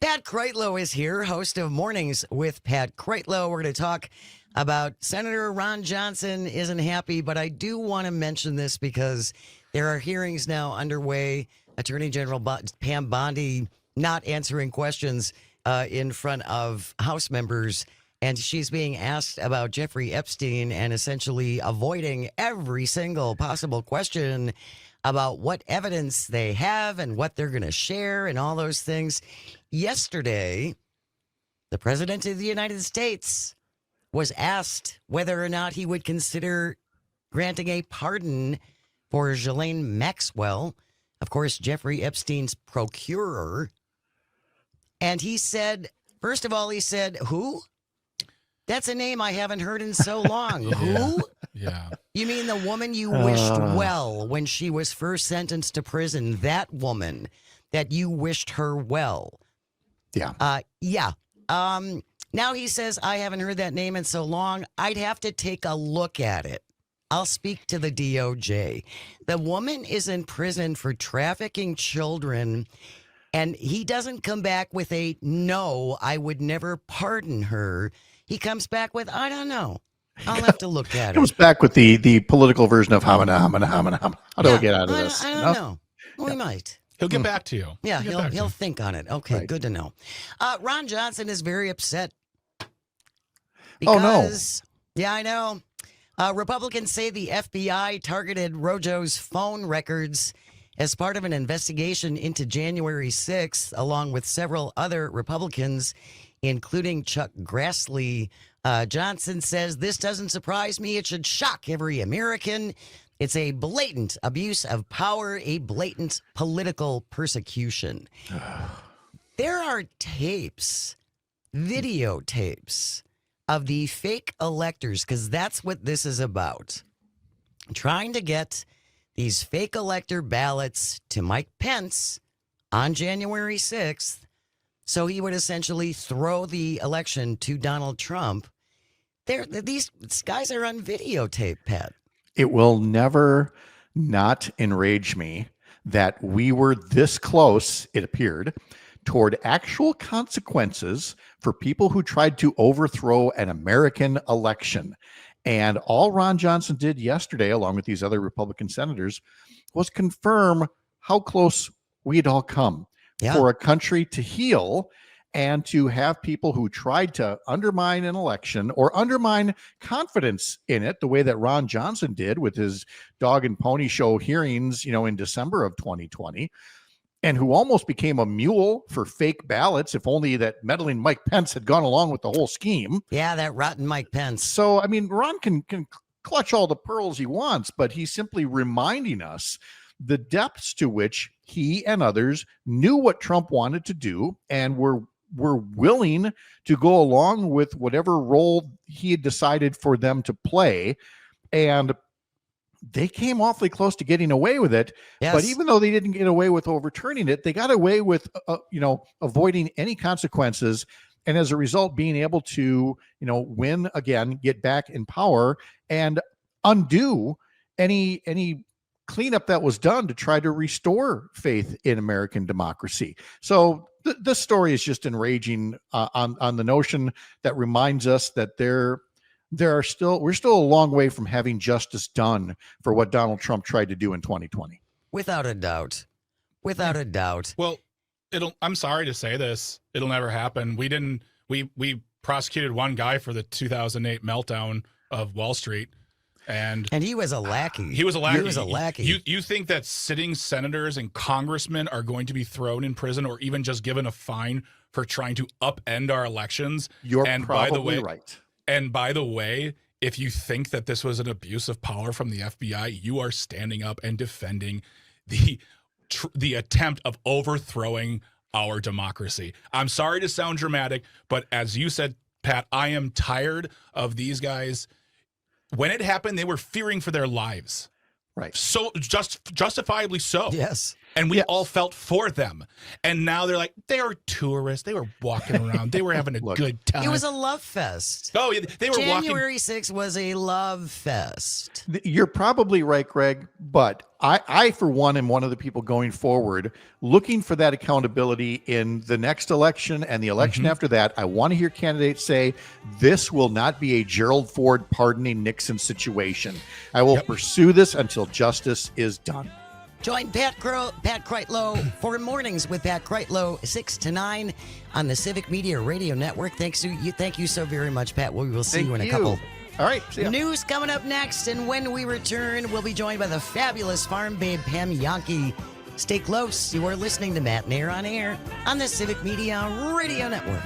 Pat Kreitlow is here, host of Mornings with Pat Kreitlow. We're going to talk about Senator Ron Johnson isn't happy, but I do want to mention this because there are hearings now underway. Attorney General Pam Bondi not answering questions in front of House members, and she's being asked about Jeffrey Epstein and essentially avoiding every single possible question about what evidence they have and what they're going to share and all those things. Yesterday, the President of the United States was asked whether or not he would consider granting a pardon for Ghislaine Maxwell, of course, Jeffrey Epstein's procurer. And he said, first of all, he said, who? That's a name I haven't heard in so long. Yeah. Who? Yeah. You mean the woman you wished well when she was first sentenced to prison? That woman that you wished her well. Yeah. Yeah. Now he says, I haven't heard that name in so long. I'd have to take a look at it. I'll speak to the DOJ. The woman is in prison for trafficking children, and he doesn't come back with a no, I would never pardon her. He comes back with, I don't know. I'll have to look at it. Comes back with the political version of how do I get out of this? I don't know. We might. He'll get back to you. Yeah, he'll think on it. Okay, right. Good to know. Ron Johnson is very upset. Because, yeah, I know. Republicans say the FBI targeted Rojo's phone records as part of an investigation into January 6th, along with several other Republicans, including Chuck Grassley. Johnson says, this doesn't surprise me. It should shock every American. It's a blatant abuse of power, a blatant political persecution. There are tapes, videotapes of the fake electors, because that's what this is about. Trying to get these fake elector ballots to Mike Pence on January 6th, so he would essentially throw the election to Donald Trump. These guys are on videotape, Pat. It will never not enrage me that we were this close, it appeared, toward actual consequences for people who tried to overthrow an American election. And all Ron Johnson did yesterday, along with these other Republican senators, was confirm how close we had all come for a country to heal and to have people who tried to undermine an election or undermine confidence in it, the way that Ron Johnson did with his dog and pony show hearings, in December of 2020, and who almost became a mule for fake ballots, if only that meddling Mike Pence had gone along with the whole scheme. Yeah, that rotten Mike Pence. So, I mean, Ron can clutch all the pearls he wants, but he's simply reminding us the depths to which he and others knew what Trump wanted to do and were willing to go along with whatever role he had decided for them to play. And they came awfully close to getting away with it. Yes. But even though they didn't get away with overturning it, they got away with, avoiding any consequences. And as a result, being able to, win again, get back in power and undo any cleanup that was done to try to restore faith in American democracy. So this story is just enraging on the notion that reminds us that we're still a long way from having justice done for what Donald Trump tried to do in 2020. Without a doubt. Without a doubt. Well, I'm sorry to say this. It'll never happen. We prosecuted one guy for the 2008 meltdown of Wall Street. And he was a lackey. He was a lackey. He was a lackey. You think that sitting senators and congressmen are going to be thrown in prison or even just given a fine for trying to upend our elections? You're probably right. And by the way, if you think that this was an abuse of power from the FBI, you are standing up and defending the attempt of overthrowing our democracy. I'm sorry to sound dramatic, but as you said, Pat, I am tired of these guys. When it happened, they were fearing for their lives. Right. So justifiably so. Yes. And we all felt for them. And now they're like, they were tourists. They were walking around. They were having a good time. It was a love fest. Oh, they were January 6th was a love fest. You're probably right, Greg, but I, for one, am one of the people going forward looking for that accountability in the next election and the election after that. I want to hear candidates say, this will not be a Gerald Ford pardoning Nixon situation. I will pursue this until justice is done. Join Pat Kreitlow for Mornings with Pat Kreitlow, 6 to 9 on the Civic Media Radio Network. Thank you so very much, Pat. We will see you in a couple. All right. See ya. News coming up next, and when we return, we'll be joined by the fabulous farm babe Pam Bondi. Stay close. You are listening to Matenaer On Air on the Civic Media Radio Network.